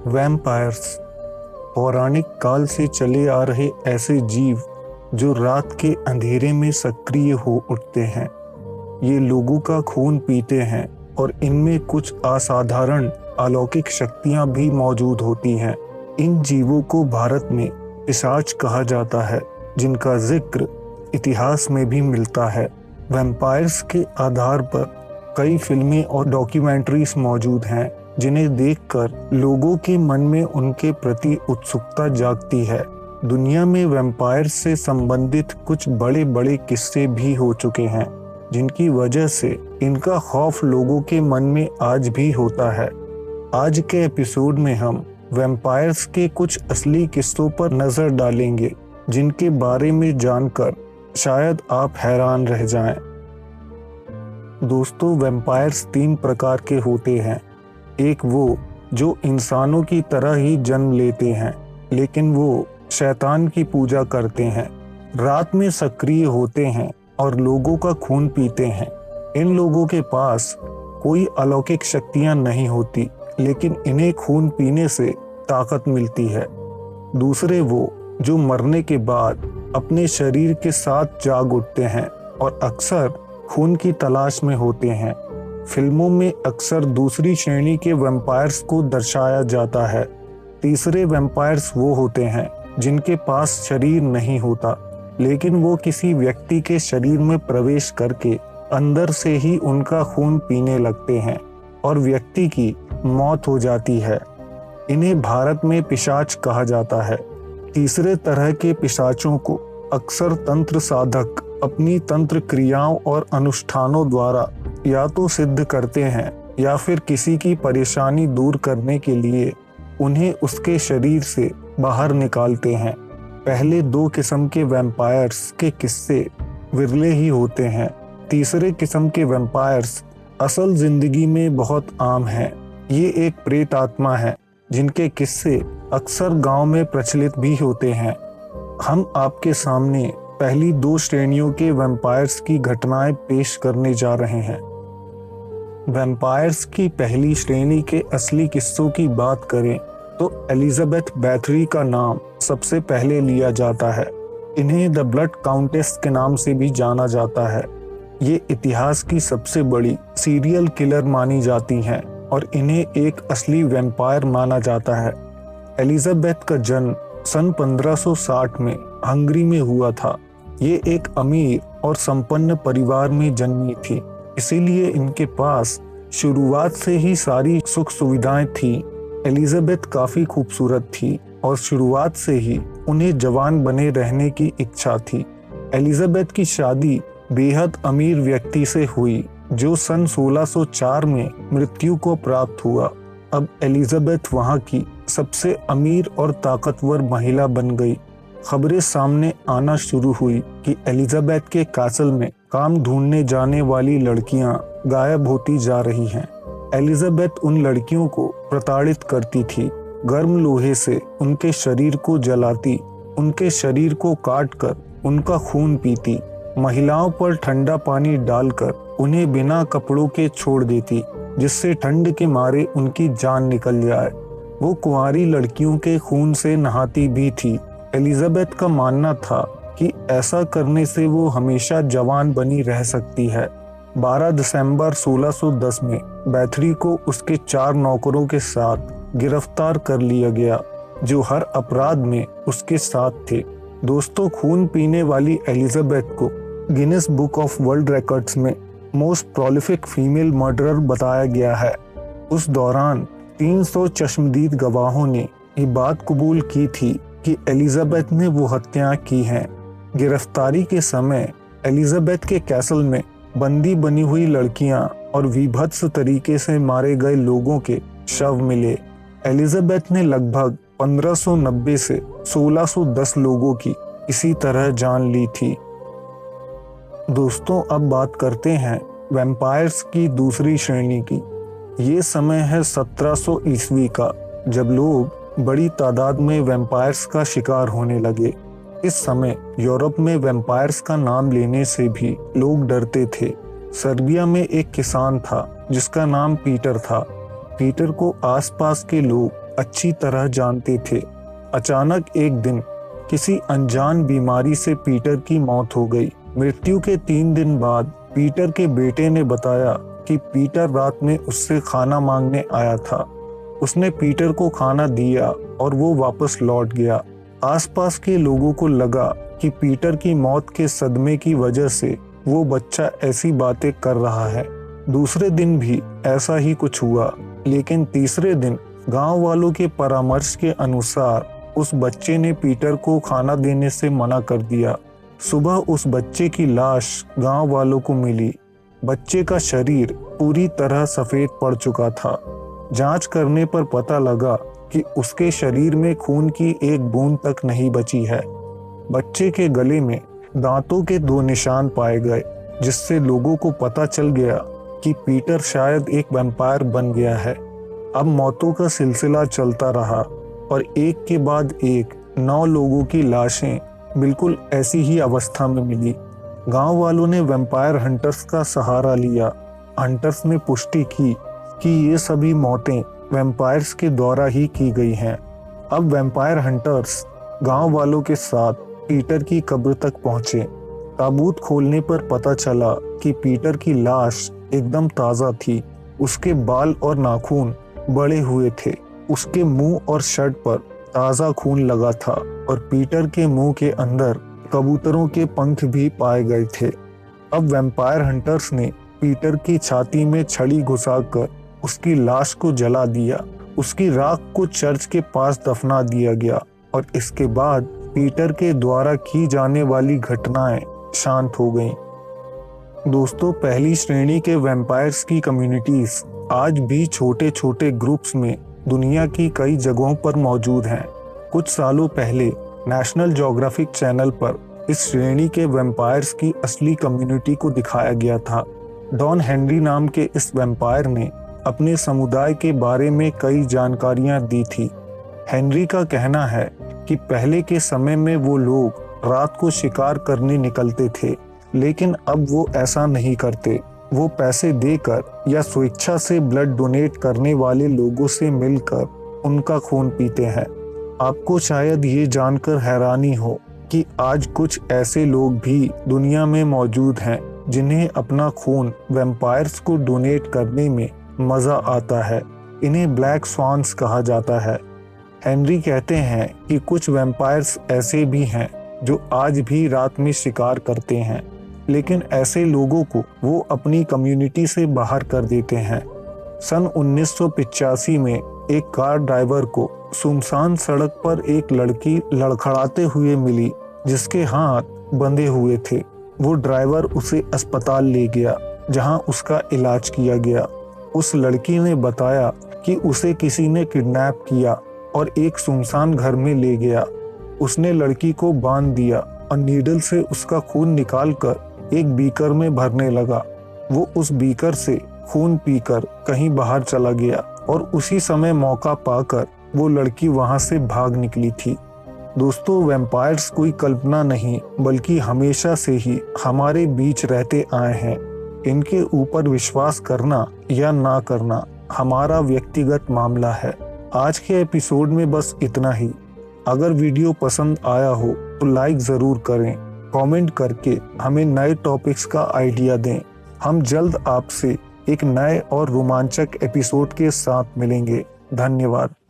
Vampires पौराणिक काल से चले आ रहे ऐसे जीव जो रात के अंधेरे में सक्रिय हो उठते हैं। ये लोगों का खून पीते हैं और इनमें कुछ असाधारण अलौकिक शक्तियां भी मौजूद होती हैं। इन जीवों को भारत में पिशाच कहा जाता है, जिनका जिक्र इतिहास में भी मिलता है। वैम्पायर्स के आधार पर कई फिल्में और डॉक्यूमेंट्रीज मौजूद हैं, जिन्हें देखकर लोगों के मन में उनके प्रति उत्सुकता जागती है। दुनिया में वैम्पायर्स से संबंधित कुछ बड़े बड़े किस्से भी हो चुके हैं, जिनकी वजह से इनका खौफ लोगों के मन में आज भी होता है। आज के एपिसोड में हम वैम्पायर्स के कुछ असली किस्सों पर नजर डालेंगे, जिनके बारे में जानकर शायद आप हैरान रह जाएं। दोस्तों, वैम्पायर्स 3 प्रकार के होते हैं। एक वो जो इंसानों की तरह ही जन्म लेते हैं, लेकिन वो शैतान की पूजा करते हैं, रात में सक्रिय होते हैं और लोगों का खून पीते हैं। इन लोगों के पास कोई अलौकिक शक्तियां नहीं होती, लेकिन इन्हें खून पीने से ताकत मिलती है। दूसरे वो जो मरने के बाद अपने शरीर के साथ जाग उठते हैं और अक्सर खून की तलाश में होते हैं। फिल्मों में अक्सर दूसरी श्रेणी के वैम्पायर्स को दर्शाया जाता है। तीसरे वैम्पायर्स वो होते हैं जिनके पास शरीर नहीं होता, लेकिन वो किसी व्यक्ति के शरीर में प्रवेश करके अंदर से ही उनका खून पीने लगते हैं और व्यक्ति की मौत हो जाती है। इन्हें भारत में पिशाच कहा जाता है। तीसरे तरह के पिशाचों को अक्सर तंत्र साधक अपनी तंत्र क्रियाओं और अनुष्ठानों द्वारा या तो सिद्ध करते हैं या फिर किसी की परेशानी दूर करने के लिए उन्हें उसके शरीर से बाहर निकालते हैं। पहले 2 किस्म के वैम्पायर्स के किस्से विरले ही होते हैं। तीसरे किस्म के वैम्पायर्स असल जिंदगी में बहुत आम हैं। ये एक प्रेत आत्मा है, जिनके किस्से अक्सर गांव में प्रचलित भी होते हैं। हम आपके सामने पहली 2 श्रेणियों के वैम्पायर्स की घटनाएं पेश करने जा रहे हैं। वैम्पायर्स की पहली श्रेणी के असली किस्सों की बात करें तो एलिजाबेथ बैथरी का नाम सबसे पहले लिया जाता है। इन्हें द ब्लड काउंटेस के नाम से भी जाना जाता है। ये इतिहास की सबसे बड़ी सीरियल किलर मानी जाती हैं और इन्हें एक असली वैम्पायर माना जाता है। एलिजाबेथ का जन्म सन 1560 में हंगरी में हुआ था। ये एक अमीर और संपन्न परिवार में जन्मी थी, इसीलिए इनके पास शुरुआत से ही सारी सुख सुविधाएं थी। एलिजाबेथ काफी खूबसूरत थी और शुरुआत से ही उन्हें जवान बने रहने की इच्छा थी। एलिजाबेथ की शादी बेहद अमीर व्यक्ति से हुई, जो सन 1604 में मृत्यु को प्राप्त हुआ। अब एलिजाबेथ वहां की सबसे अमीर और ताकतवर महिला बन गई। खबरें सामने आना शुरू हुई कि एलिजाबेथ के कैसल में काम ढूंढने जाने वाली लड़कियां गायब होती जा रही हैं। एलिजाबेथ उन लड़कियों को प्रताड़ित करती थी, गर्म लोहे से उनके शरीर को जलाती, उनके शरीर को काटकर उनका खून पीती, महिलाओं पर ठंडा पानी डालकर उन्हें बिना कपड़ों के छोड़ देती, जिससे ठंड के मारे उनकी जान निकल जाए। वो कुंवारी लड़कियों के खून से नहाती भी थी। एलिजाबेथ का मानना था कि ऐसा करने से वो हमेशा जवान बनी रह सकती है। 12 दिसंबर 1610 में बैथरी को उसके 4 नौकरों के साथ गिरफ्तार कर लिया गया, जो हर अपराध में उसके साथ थे। दोस्तों, खून पीने वाली एलिजाबेथ को Guinness book of world records में मोस्ट प्रोलिफिक फीमेल मर्डरर बताया गया है। उस दौरान 300 चश्मदीद गवाहों ने ये बात कबूल की थी कि एलिजाबेथ ने वो हत्याएं की हैं। गिरफ्तारी के समय एलिजाबेथ के कैसल में बंदी बनी हुई लड़कियां और विभत्स तरीके से मारे गए लोगों के शव मिले। एलिजाबेथ ने लगभग 1590 से 1610 लोगों की इसी तरह जान ली थी। दोस्तों, अब बात करते हैं वैम्पायर्स की दूसरी श्रेणी की। ये समय है 1700 ईस्वी का, जब लोग बड़ी तादाद में वैम्पायर्स का शिकार होने लगे। इस समय यूरोप में वैम्पायर्स का नाम लेने से भी लोग डरते थे। सर्बिया में एक किसान था जिसका नाम पीटर था। पीटर को आसपास के लोग अच्छी तरह जानते थे। अचानक एक दिन किसी अनजान बीमारी से पीटर की मौत हो गई। मृत्यु के 3 दिन बाद पीटर के बेटे ने बताया कि पीटर रात में उससे खाना मांगने आया था। उसने पीटर को खाना दिया और वो वापस लौट गया। आसपास के लोगों को लगा कि पीटर की मौत के सदमे की वजह से वो बच्चा ऐसी बातें कर रहा है। दूसरे दिन भी ऐसा ही कुछ हुआ, लेकिन तीसरे दिन गांव वालों के परामर्श के अनुसार उस बच्चे ने पीटर को खाना देने से मना कर दिया। सुबह उस बच्चे की लाश गांव वालों को मिली। बच्चे का शरीर पूरी तरह सफेद पड़ चुका था। जांच करने पर पता लगा कि उसके शरीर में खून की एक बूंद तक नहीं बची है। बच्चे के गले में दांतों के 2 निशान पाए गए, जिससे लोगों को पता चल गया कि पीटर शायद एक वैम्पायर बन गया है। अब मौतों का सिलसिला चलता रहा और एक के बाद एक 9 लोगों की लाशें बिल्कुल ऐसी ही अवस्था में मिली। गांव वालों ने वैम्पायर हंटर्स का सहारा लिया। हंटर्स ने पुष्टि की कि ये सभी मौतें वैम्पायर्स के द्वारा ही की गई हैं। अब वैम्पायर हंटर्स गांव वालों के साथ पीटर की कब्र तक पहुंचे। ताबूत खोलने पर पता चला कि पीटर की लाश एकदम ताज़ा थी। उसके बाल और नाखून बड़े हुए थे। उसके मुंह और शर्ट पर ताज़ा खून लगा था और पीटर के मुंह के अंदर कबूतरों के पंख भी पाए गए थे। अब वैम्पायर हंटर्स ने पीटर की छाती में छड़ी घुसाकर उसकी लाश को जला दिया। उसकी राख को चर्च के पास दफना दिया गया और इसके बाद पीटर के द्वारा की जाने वाली घटनाएं शांत हो गईं। दोस्तों, पहली श्रेणी के वैम्पायर्स की कम्युनिटीज आज भी छोटे छोटे ग्रुप्स में दुनिया की कई जगहों पर मौजूद हैं। कुछ सालों पहले नेशनल ज्योग्राफिक चैनल पर इस श्रेणी के वैम्पायर्स की असली कम्युनिटी को दिखाया गया था। डॉन हेनरी नाम के इस वैम्पायर ने अपने समुदाय के बारे में कई जानकारियां दी थी। हेनरी का कहना है कि पहले के समय में वो लोग रात को शिकार करने निकलते थे, लेकिन अब वो ऐसा नहीं करते। वो पैसे देकर या स्वेच्छा से ब्लड डोनेट करने वाले लोगों से मिलकर उनका खून पीते हैं। आपको शायद ये जानकर हैरानी हो कि आज कुछ ऐसे लोग भी दुनिया में मौजूद हैं जिन्हें अपना खून वैम्पायर्स को डोनेट करने में मजा आता है। इन्हें ब्लैक स्वान्स कहा जाता है। हेनरी कहते हैं कि कुछ वैम्पायर्स ऐसे भी हैं जो आज भी रात में शिकार करते हैं, लेकिन ऐसे लोगों को वो अपनी कम्युनिटी से बाहर कर देते हैं। सन 1985 में एक कार ड्राइवर को सुनसान सड़क पर एक लड़की लड़खड़ाते हुए मिली जिसके हाथ बंधे हुए थे। वो ड्राइवर उसे अस्पताल ले गया जहां उसका इलाज किया गया। उस लड़की ने बताया कि उसे किसी ने किडनैप किया और एक सुनसान घर में ले गया। उसने लड़की को बांध दिया और नीडल से उसका खून निकालकर एक बीकर में भरने लगा। वो उस बीकर से खून पीकर कहीं बाहर चला गया और उसी समय मौका पाकर वो लड़की वहां से भाग निकली थी। दोस्तों, वैम्पायर्स कोई कल्पना नहीं बल्कि हमेशा से ही हमारे बीच रहते आए हैं। इनके ऊपर विश्वास करना या ना करना हमारा व्यक्तिगत मामला है। आज के एपिसोड में बस इतना ही। अगर वीडियो पसंद आया हो तो लाइक ज़रूर करें। कमेंट करके हमें नए टॉपिक्स का आइडिया दें। हम जल्द आपसे एक नए और रोमांचक एपिसोड के साथ मिलेंगे। धन्यवाद।